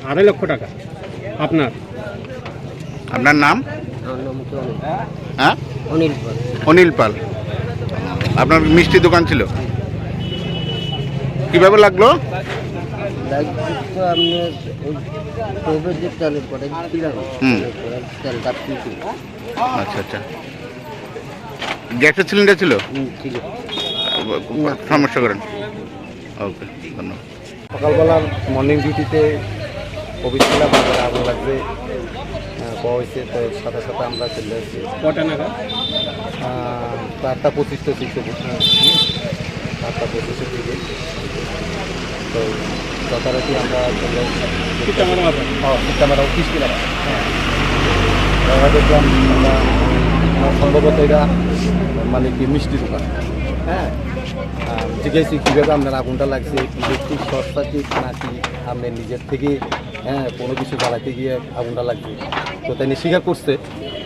আড়াই লক্ষ টাকা। আপনার আপনার নাম? হ্যাঁ, অনিল পাল। অনিল পাল। আপনার মিষ্টি দোকান ছিল, কিভাবে লাগলো? আচ্ছা আচ্ছা, গ্যাসের সিলিন্ডার ছিল, সমস্যা করেন। ওকে, ধন্যবাদ। সকালবেলা মর্নিং ডিউটিতে অফিস ছিলাম, বাজারে আগুন লাগবে হয়েছে, তো সাথে সাথে আমরা চলে আসছি। কটা নাগাদ? 8:25 তো 8:25 দিকে, তো যথারীতি আমরা চলে আসছি। সীতামারা অফিস ছিলাম, দেখলাম আমরা সম্ভবত এটা মানে কি মিষ্টি দোকান। হ্যাঁ, জিজ্ঞাসি কীভাবে আপনার আগুনটা লাগছে, ইলেকট্রিক শর্ট সার্কিট নাকি আপনি নিজের থেকে কোনো কিছু জ্বালাতে গিয়ে আগুনটা লাগছে। তো তাই স্বীকার করছে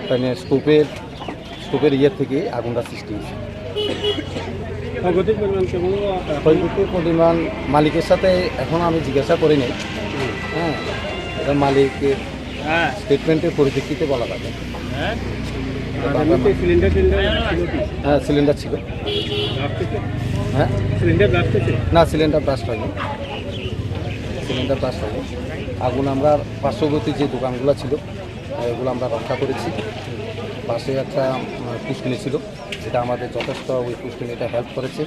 তাই স্টোভের ইয়ের থেকে আগুনটা সৃষ্টি হয়েছে। ক্ষয়ক্ষতির পরিমাণ মালিকের সাথে এখন আমি জিজ্ঞাসা করি নাই। হ্যাঁ, এটা মালিকের স্টেটমেন্টের পরিপ্রেক্ষিতে বলা যাবে। হ্যাঁ, সিলিন্ডার ছিল। হ্যাঁ, না, সিলিন্ডার ব্লাস্ট হয়নি। আগুন আমরা পার্শ্ববর্তী যে দোকানগুলো ছিল এগুলো আমরা রক্ষা করেছি। পাশে একটা পুষ্কিনি ছিল, যেটা আমাদের যথেষ্ট, ওই পুষ্কিনিটা হেল্প করেছে।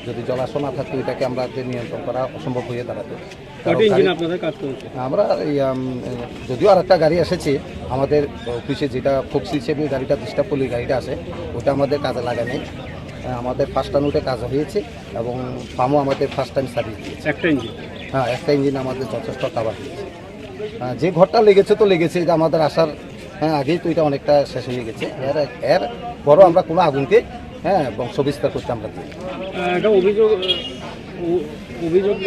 যদি জলাশয় না থাকতো এটাকে আমরা নিয়ন্ত্রণ করা অসম্ভব হয়ে দাঁড়াতো। আমরা যদিও আর একটা গাড়ি এসেছে আমাদের অফিসে, যেটা ফোক্স হিসেবে গাড়িটা ডিস্টার্ব করলে গাড়িটা আসে, ওটা আমাদের কাজে লাগা নেই। আমাদের ফার্স্ট টাইম ওটা কাজ হয়েছে এবং পামও আমাদের ফার্স্ট টাইম সার্ভিস দিয়েছে। একটা ইঞ্জিন? হ্যাঁ, একটা ইঞ্জিন আমাদের যথেষ্ট কাভার দিয়েছে। যে ঘরটা লেগেছে তো লেগেছে, এটা আমাদের আসার আগেই তো এটা অনেকটা শেষ হয়ে গেছে। এর বড় আমরা কোনো আগুনকে বংশ বিস্তার করতে আমরা দিই। একটা অভিযোগ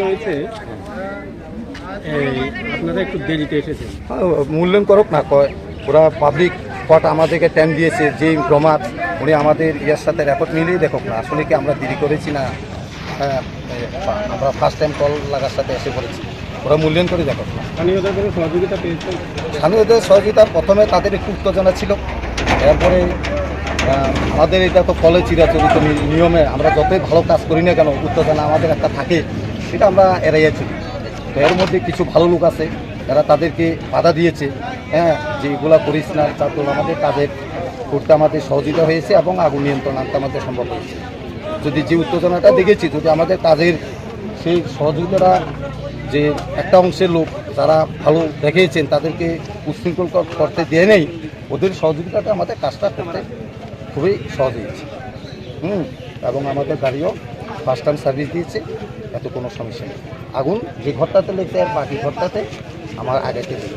রয়েছে, আপনারা একটু দেরিতে এসেছেন। মূল্যায়ন করুক না, কয় ওরা পাবলিক কটা আমাদেরকে টাইম দিয়েছে, যে প্রমাদ উনি আমাদের ইয়ার সাথে রেকর্ড মিলিয়ে দেখুক না আসলে কি আমরা দেরি করেছি না আমরা ফার্স্ট টাইম কল লাগার সাথে এসে পড়েছি, ওরা মূল্যায়ন করে দেখুক না। স্থানীয়দের সহযোগিতা পেয়েছেন? স্থানীয়দের সহযোগিতা প্রথমে তাদের একটু উত্তেজনা ছিল, এরপরে আমাদের এটা তো ফলে চিরাচরিত নিয়মে আমরা যতই ভালো কাজ করি না কেন উত্তেজনা আমাদের একটা থাকে, সেটা আমরা এড়াইয়া চলি। তো এর মধ্যে কিছু ভালো লোক আছে, যারা তাদেরকে বাধা দিয়েছে, হ্যাঁ, যে এগুলা করিস না, তারপর আমাদের কাজের করতে আমাদের সহযোগিতা হয়েছে এবং আগুন নিয়ন্ত্রণ আনতে আমাদের সম্ভব হয়েছে। যদি যে উত্তেজনাটা দেখেছি, যদি আমাদের কাজের সেই সহযোগিতাটা যে একটা অংশের লোক যারা ভালো দেখিয়েছেন তাদেরকে উশৃঙ্খল করতে দিয়ে নেই, ওদের সহযোগিতাটা আমাদের কাজটা করতে খুবই সহজ হয়েছে। এবং আমাদের গাড়িও ফার্স্ট টাইম সার্ভিস দিয়েছে, এত কোনো সমস্যা নেই। আগুন যে ঘরটাতে লেগেছে আর বাকি ঘরটাতে আমার আগে থেকে